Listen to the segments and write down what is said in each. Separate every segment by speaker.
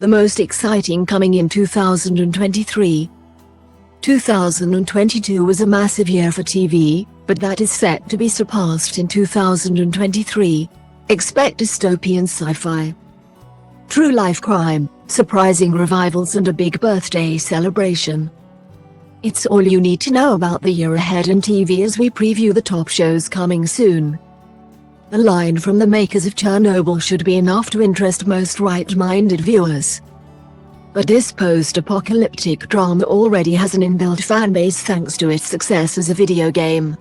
Speaker 1: The most exciting coming in 2023. 2022 was a massive year for TV, but that is set to be surpassed in 2023. Expect dystopian sci-fi, true life crime, surprising revivals and a big birthday celebration. It's all you need to know about the year ahead in TV as we preview the top shows coming soon. The line from the makers of Chernobyl should be enough to interest most right-minded viewers. But this post-apocalyptic drama already has an inbuilt fanbase thanks to its success as a video game.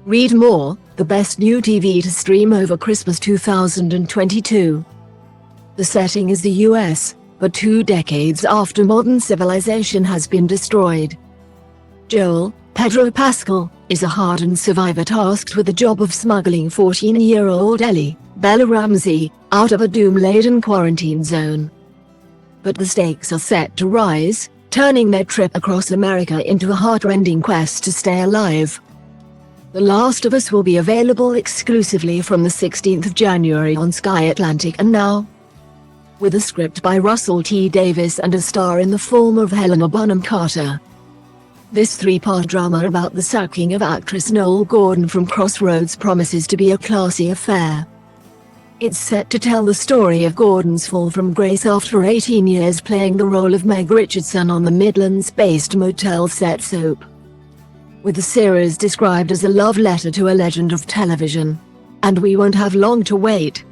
Speaker 1: Read more: the best new TV to stream over Christmas 2022. The setting is the US, but 2 decades after modern civilization has been destroyed. Joel, Pedro Pascal, is a hardened survivor tasked with the job of smuggling 14-year-old Ellie, Bella Ramsey, out of a doom-laden quarantine zone. But the stakes are set to rise, turning their trip across America into a heart-rending quest to stay alive. The Last of Us will be available exclusively from the 16th of January on Sky Atlantic and Now. With a script by Russell T. Davies and a star in the form of Helena Bonham Carter. This 3-part drama about the sacking of actress Noel Gordon from Crossroads promises to be a classy affair. It's set to tell the story of Gordon's fall from grace after 18 years playing the role of Meg Richardson on the Midlands-based motel set soap. With the series described as a love letter to a legend of television. And we won't have long to wait.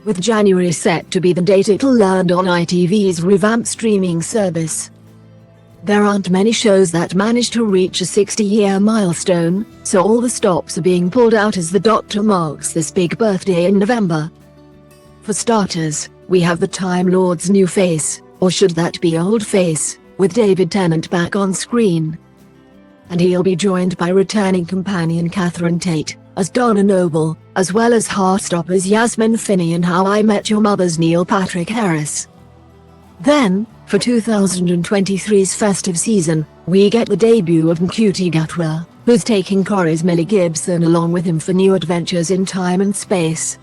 Speaker 1: With January set to be the date it'll land on ITV's revamped streaming service. There aren't many shows that manage to reach a 60-year milestone, so all the stops are being pulled out as the Doctor marks this big birthday in November. For starters, we have the Time Lord's new face, or should that be old face, with David Tennant back on screen. And he'll be joined by returning companion Catherine Tate, as Donna Noble, as well as Heartstopper's Yasmin Finney and How I Met Your Mother's Neil Patrick Harris. Then, for 2023's festive season, we get the debut of Ncuti Gatwa, who's taking Corrie's Millie Gibson along with him for new adventures in time and space.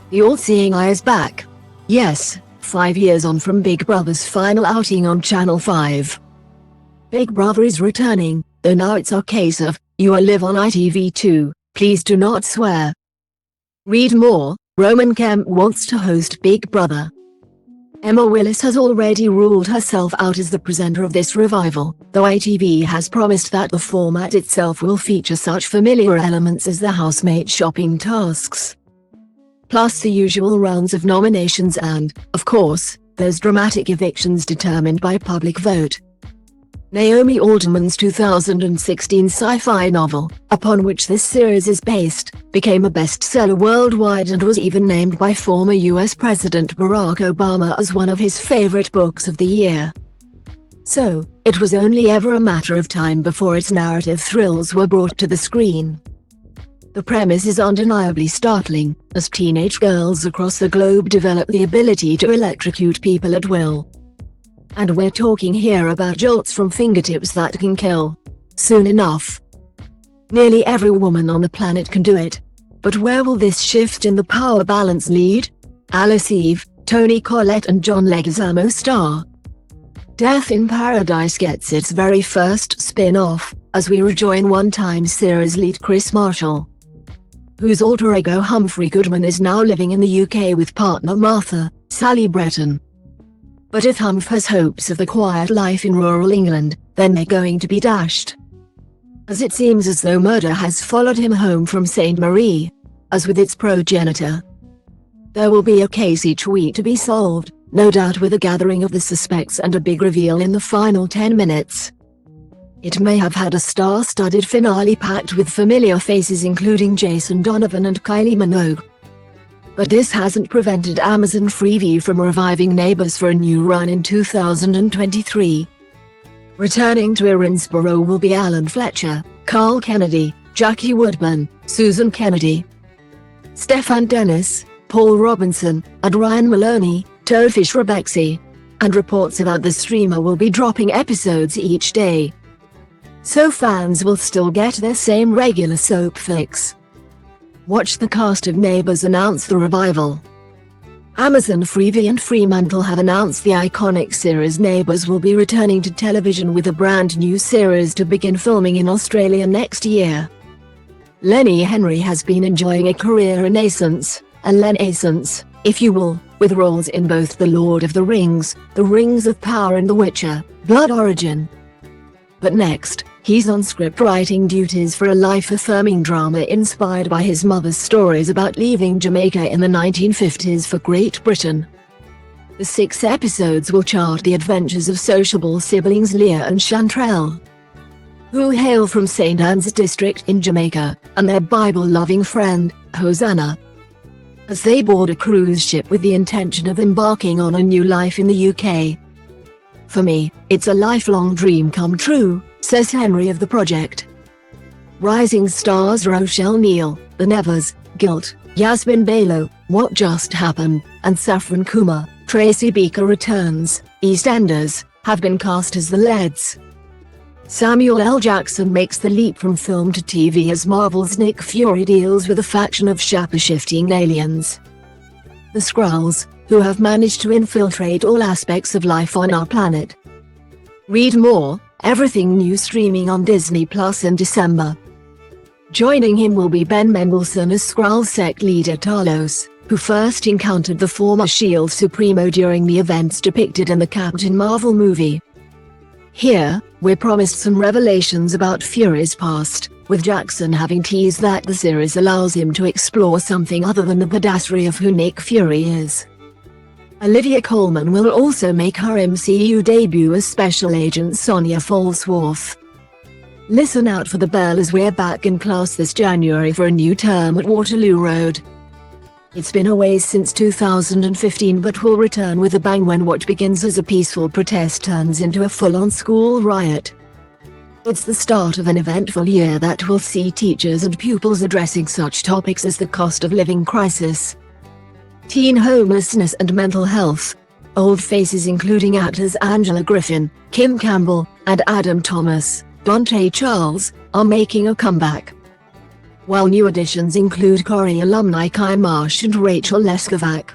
Speaker 1: The all-seeing eye is back. Yes, 5 years on from Big Brother's final outing on Channel 5. Big Brother is returning, though now it's a case of, you are live on ITV2, please do not swear. Read more: Roman Kemp wants to host Big Brother. Emma Willis has already ruled herself out as the presenter of this revival, though ITV has promised that the format itself will feature such familiar elements as the housemate shopping tasks. Plus the usual rounds of nominations and, of course, there's dramatic evictions determined by public vote. Naomi Alderman's 2016 sci-fi novel, upon which this series is based, became a bestseller worldwide and was even named by former US President Barack Obama as one of his favorite books of the year. So, it was only ever a matter of time before its narrative thrills were brought to the screen. The premise is undeniably startling, as teenage girls across the globe develop the ability to electrocute people at will. And we're talking here about jolts from fingertips that can kill. Soon enough. Nearly every woman on the planet can do it. But where will this shift in the power balance lead? Alice Eve, Toni Collette and John Leguizamo star. Death in Paradise gets its very first spin-off, as we rejoin one-time series lead Chris Marshall, whose alter ego Humphrey Goodman is now living in the UK with partner Martha, Sally Breton. But if Humph has hopes of the quiet life in rural England, then they're going to be dashed. As it seems as though murder has followed him home from St. Marie, as with its progenitor. There will be a case each week to be solved, no doubt with a gathering of the suspects and a big reveal in the final 10 minutes. It may have had a star-studded finale packed with familiar faces including Jason Donovan and Kylie Minogue. But this hasn't prevented Amazon Freeview from reviving Neighbours for a new run in 2023. Returning to Erinsborough will be Alan Fletcher, Carl Kennedy, Jackie Woodman, Susan Kennedy, Stefan Dennis, Paul Robinson, and Ryan Maloney, Tofish Rebexi. And reports about the streamer will be dropping episodes each day. So fans will still get their same regular soap fix. Watch the cast of Neighbours announce the revival. Amazon Freevee and Fremantle have announced the iconic series Neighbours will be returning to television with a brand new series to begin filming in Australia next year. Lenny Henry has been enjoying a career renaissance, a Len-assance, if you will, with roles in both The Lord of the Rings, The Rings of Power and The Witcher, Blood Origin. But next, he's on script writing duties for a life-affirming drama inspired by his mother's stories about leaving Jamaica in the 1950s for Great Britain. The 6 episodes will chart the adventures of sociable siblings Leah and Chantrell, who hail from St. Anne's district in Jamaica, and their Bible-loving friend, Hosanna, as they board a cruise ship with the intention of embarking on a new life in the UK. "For me, it's a lifelong dream come true," says Henry of the project. Rising stars Rochelle Neal, The Nevers, Guilt, Yasmin Balo, What Just Happened, and Saffron Kumar, Tracy Beaker Returns, EastEnders, have been cast as the leads. Samuel L. Jackson makes the leap from film to TV as Marvel's Nick Fury deals with a faction of shape-shifting aliens, the Skrulls, who have managed to infiltrate all aspects of life on our planet. Read more. Everything new streaming on Disney Plus in December. Joining him will be Ben Mendelsohn as Skrull sect leader Talos, who first encountered the former S.H.I.E.L.D. Supremo during the events depicted in the Captain Marvel movie. Here, we're promised some revelations about Fury's past, with Jackson having teased that the series allows him to explore something other than the badassery of who Nick Fury is. Olivia Colman will also make her MCU debut as Special Agent Sonya Falsworth. Listen out for the bell as we're back in class this January for a new term at Waterloo Road. It's been away since 2015 but will return with a bang when what begins as a peaceful protest turns into a full-on school riot. It's the start of an eventful year that will see teachers and pupils addressing such topics as the cost of living crisis, teen homelessness and mental health. Old faces including actors Angela Griffin, Kim Campbell, and Adam Thomas, Dante Charles, are making a comeback, while new additions include Corrie alumni Kai Marsh and Rachel Leskovac.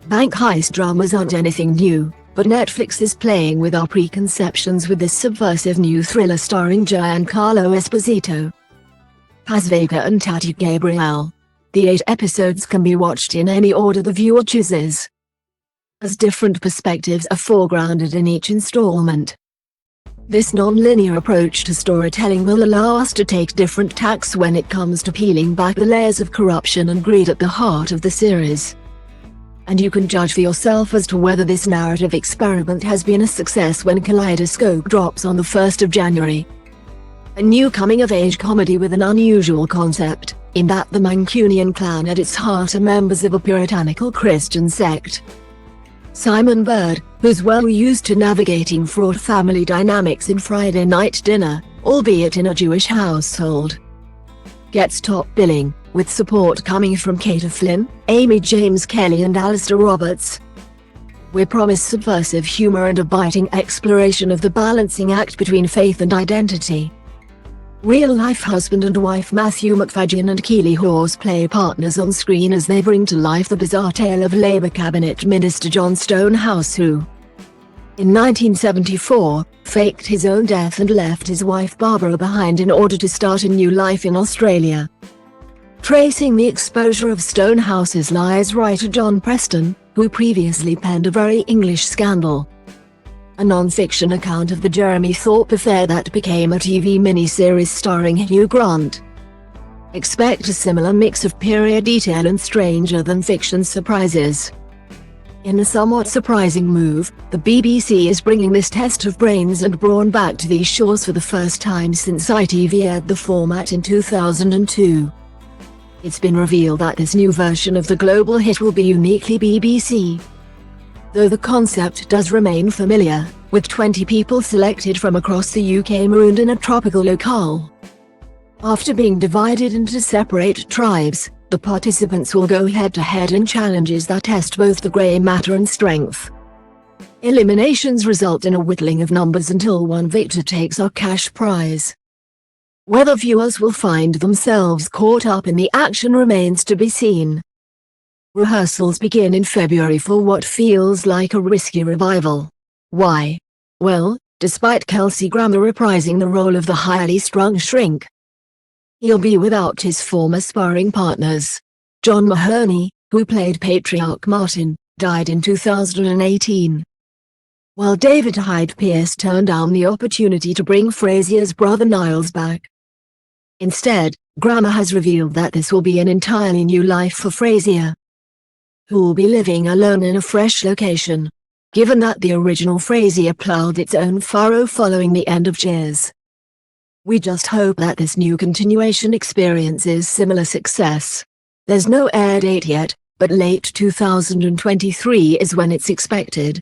Speaker 1: Bank heist dramas aren't anything new, but Netflix is playing with our preconceptions with this subversive new thriller starring Giancarlo Esposito, Paz Vega and Tati Gabrielle. The 8 episodes can be watched in any order the viewer chooses, as different perspectives are foregrounded in each installment. This non-linear approach to storytelling will allow us to take different tacks when it comes to peeling back the layers of corruption and greed at the heart of the series. And you can judge for yourself as to whether this narrative experiment has been a success when Kaleidoscope drops on the 1st of January. A new coming-of-age comedy with an unusual concept, in that the Mancunian clan at its heart are members of a puritanical Christian sect. Simon Bird, who's well used to navigating fraught family dynamics in Friday Night Dinner, albeit in a Jewish household, gets top billing, with support coming from Kate Flynn, Amy James Kelly and Alistair Roberts. We're promised subversive humor and a biting exploration of the balancing act between faith and identity. Real-life husband and wife Matthew McFadyen and Keely Hawes play partners on screen as they bring to life the bizarre tale of Labour Cabinet Minister John Stonehouse who, in 1974, faked his own death and left his wife Barbara behind in order to start a new life in Australia. Tracing the exposure of Stonehouse's lies writer John Preston, who previously penned A Very English Scandal, a non-fiction account of the Jeremy Thorpe affair that became a TV miniseries starring Hugh Grant. Expect a similar mix of period detail and stranger-than-fiction surprises. In a somewhat surprising move, the BBC is bringing this test of brains and brawn back to these shores for the first time since ITV aired the format in 2002. It's been revealed that this new version of the global hit will be uniquely BBC, though the concept does remain familiar, with 20 people selected from across the UK marooned in a tropical locale. After being divided into separate tribes, the participants will go head-to-head in challenges that test both the grey matter and strength. Eliminations result in a whittling of numbers until one victor takes our cash prize. Whether viewers will find themselves caught up in the action remains to be seen. Rehearsals begin in February for what feels like a risky revival. Why? Well, despite Kelsey Grammer reprising the role of the highly strung shrink, he'll be without his former sparring partners. John Mahoney, who played Patriarch Martin, died in 2018. While David Hyde Pierce turned down the opportunity to bring Frazier's brother Niles back. Instead, Grammer has revealed that this will be an entirely new life for Frazier, who will be living alone in a fresh location, given that the original Frazier plowed its own furrow following the end of Cheers. We just hope that this new continuation experiences similar success. There's no air date yet, but late 2023 is when it's expected.